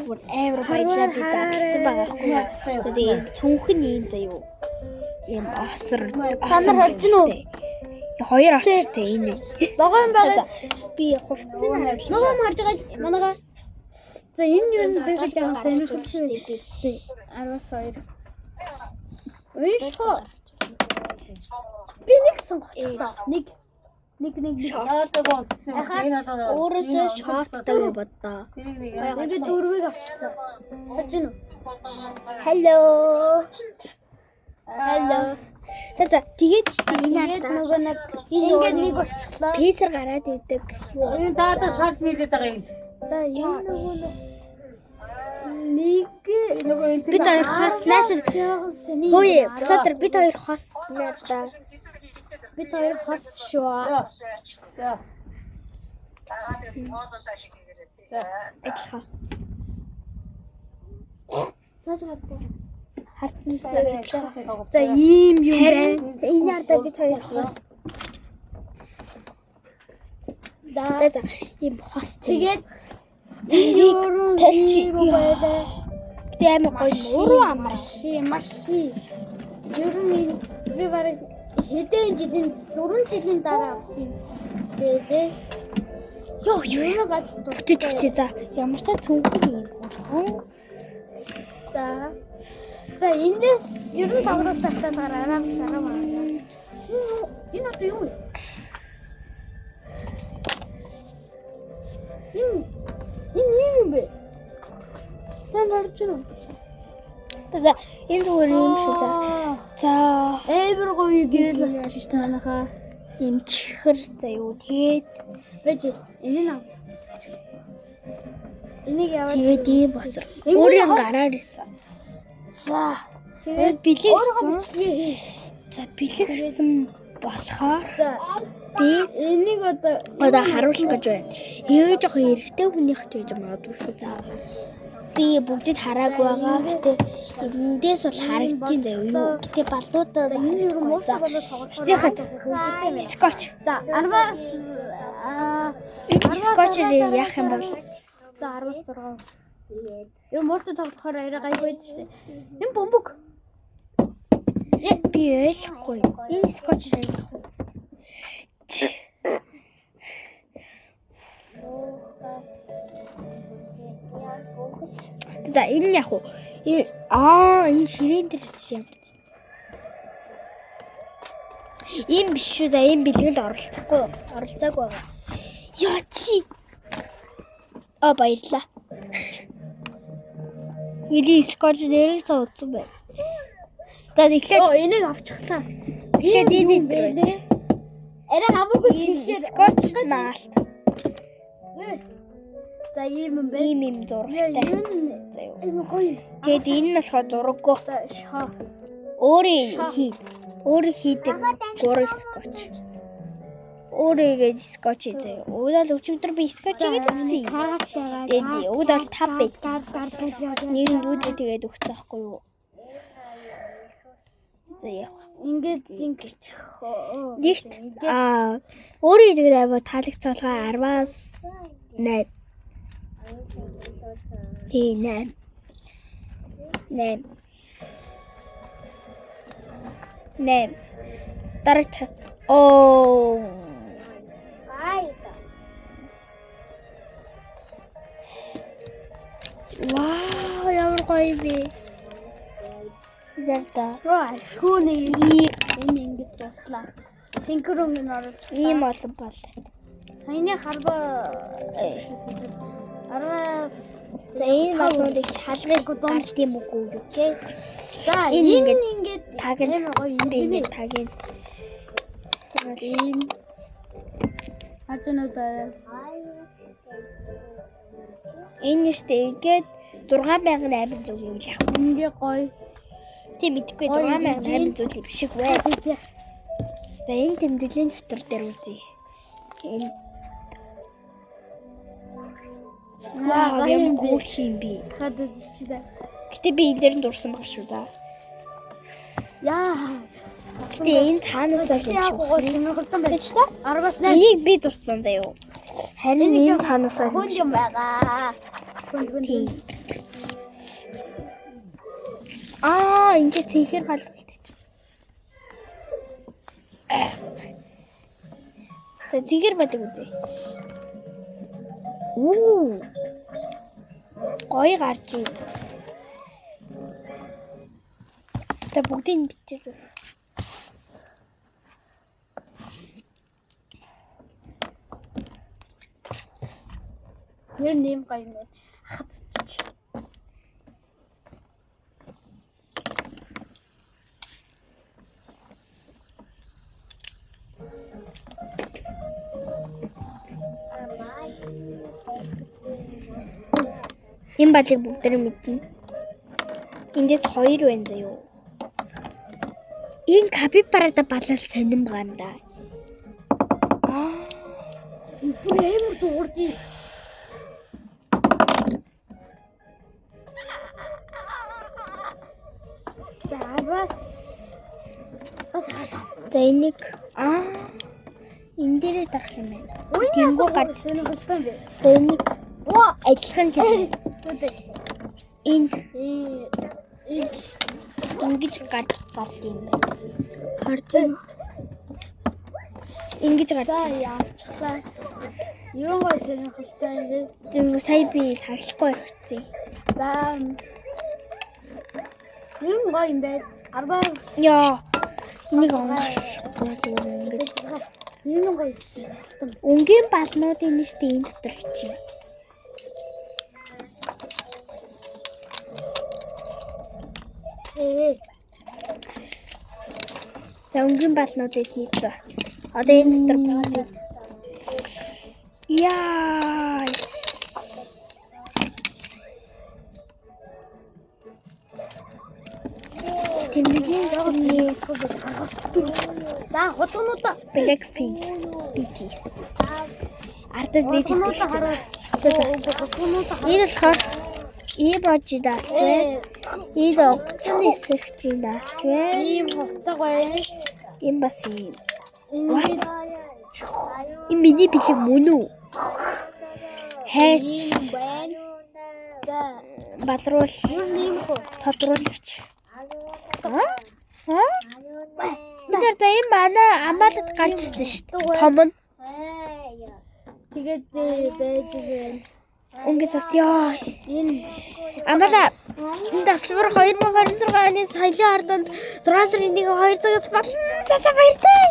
бүр амар баярлаа би задарсан байгаа хгүй. Тэгээд цүнхэн юм заяа. Ийм осор Санар харчин уу? Хоёр осортой энэ. Ногоо юм байгаа. Би хувцсан аа. Ногоо юм харж байгаа манайгаа. За энэ юу нэг зүйл жаахан сонирхолтой би. 12. Уушхоо. Би нэг сонгочихлоо. Нэг. Өөрөөсөө шортдаг боддоо. Тэгээд дөрвийг авчихлаа. Хажин уу? Hello. За тэгээд ч энэ Тэгээд нөгөө нэг ингээд нэг болчихлоо. пейсер гараад идэг. Энэ даата сард нийлээд байгаа юм. За энэ нөгөө нэг Бид хоёр хоснаас жаахан сэний. хөөе, бусадэр бид хоёр хосноо да. Бид хоёр хос шүү. За. Ажиллах. Хатсан Ажиллах. За ийм юм байна. Энэ ардаа бид хоёр хос. За ийм хос. Тэгээд Тэрийг талчи. байлаа. Гэтэ амар гоё уруу амарш. Маш. Ер нь би барыг хэдэн жилийн 4 жилийн дараа авсан. Тэгээд Йоо юу гаж бүтэж үчээ за. Ямар та цүнхэн юм. За эндээс ер нь тоглох тахтаа араас сараа маа. Энэ одоо юу вэ? Энэ юм бэ? Сэн харж байна уу? За энэ зүгээр юм шүү за. За Эвэр гоё гэрэл басан шүү дээ манайхаа. юм чихэр заяа. Тэгээд Бэж энэ нь энийг яваад тэгээд ийм бос. Өөрийн гараар исэн. За тэгээд бэлэгсэн. За бэлэгсэн болохоор За би энийг одоо харуулах гэж байна. Ээж жоохон эрэгтэй хүнийхт байж магадгүй шүү. За би бүгдийг хараагүй байгаа. Гэтэ эндээс бол харагдчих заяа юу. Гэтэ балуудаа энэ ер нь муухай болоод тоглох. Хизээхэд скотч. За 10-аас Скотчээр яах юм бол за 16. Ер нь муухай тоглохоор арай гайгүй байд шүү дээ. Энэ бөмбөг. би ойлгохгүй. Энэ скотчээр яах вэ? За энэ яах вэ? Энэ ширээн дээрс юм. Ийм биш шүү. За ийм бэлгэнд оролцохгүй. Оролцоогүй байгаа. Яа чи. Баярлаа. Миний скотч нэрийг суудсан байна. За тэгэхээр Энийг авчихлаа. тэгэхээр энэ дээр Арай хамаагүй хийхээр скотч наалт. За ийм юм байна. Ийм зурагтай. За юу. Энэ гоё. Тэгэд энэ нь болохоор зураггүй. За шаа. Өөрөө хийдэг зураг скотч. Өөрийгөө скотч заяа. Уудал өчигдөр би скотч хийгээд авсан юм. Тэгээд ууд бол 5 байт. Нэгэнд үүдээ тэгээд өгсөн байхгүй юу? За яах вэ? Ингээд Нэгт өөрөө тэгээд аваа таалагдцаалгаа 10-аас 8. Тий 8. Дараач. Вау, ямар гоё би. Ярта. шүүний энэ ингэж дуслаа. Синхрон нь орж. Ийм олон бол. Саяны харбаа 10-аас За энэ болгоомыг шалгыг дунд юм уу гэх. За Энэ ингээд таг амар гоё юм би бэ. таг нь. Ийм хажуунуудаа Энэ нэштэй ингээд 6800 юм яах вэ? ингээ гоё. Тийм мэдгүй 6800 юм шиг бай. Тэгье. За энэ тэмдэглэлийн дотор дээр үзье. Энэ Гайхам би. юм би. Хад үзчихлээ. Гэтэ би энэ дээр нь дурсан байгаа шүү за. Яа. Гэтэ энэ цаанаас л юм Яг шүү. гоо сонирхолтой байж Гэж та? 10-аас 8 Энийг би дурсан заяа. Харин энэ цаанаас л хүн юм байгаа. Хүн. тийм. Энд цэнхэр балуултаж. За цэнхэр байдаг үзье. Гоё гарч ийн. За бүгдийг бичээ. Ер нэм гоё юм байна. Хатчих. Энэ балыг бүгдээ мэднэ. Эндээс 2 байна заяо. Энэ капибарада балал сонирн байгаа юм да. Бүр амар дуурдий. За бас За энийг энэ дээрээ дарах юм байна. Тэнгүү гарч сонирхолтой юм бэ. За энийг адилхан гэж. Энэ ингэж гард юм байна. Харж байна. Ингэж гарч. За яачихлаа. Ерөн гой сонирхолтой юм бэ. Тийм сая би таглахгүй ирсэн. За ерөн гой юм байна. Арбаас Яа. Энийг онгохгүй зүгээр ингэж. ерөн гой сонирхолтой. Өнгийн балнуудын нэштэй энэ дотор хийчихье. За өнгийн балнуудыг хийцээ. Одоо энэ дотор бүсдээ. Яа. Тэмдэглэлийн зургийн За хотгонуудаа Blackpink BTS. Ардад бид хотгонуудаа хараа. Хотгонуудаа энэ болохоор Ибожи даалт байна. Энэ онгоцны хэсэгчийн даалт байна. ийм хоттой гоё. Энэ бас юм. Ингээд Энэ миний бэлэг мөн үү? Хайч ийм байна. За балруул юу нэм хөө. тодруулагч. Бид нар энэ манай амбалад гарч ирсэн шүү дээ. Том нь. Тэгээд байж байна. Өнгө цас ёо. Энэ Амбала энэ даслбар 2026 оны соёлын ордонд 6 сарын 1 2 цагаас болно. За баяртай.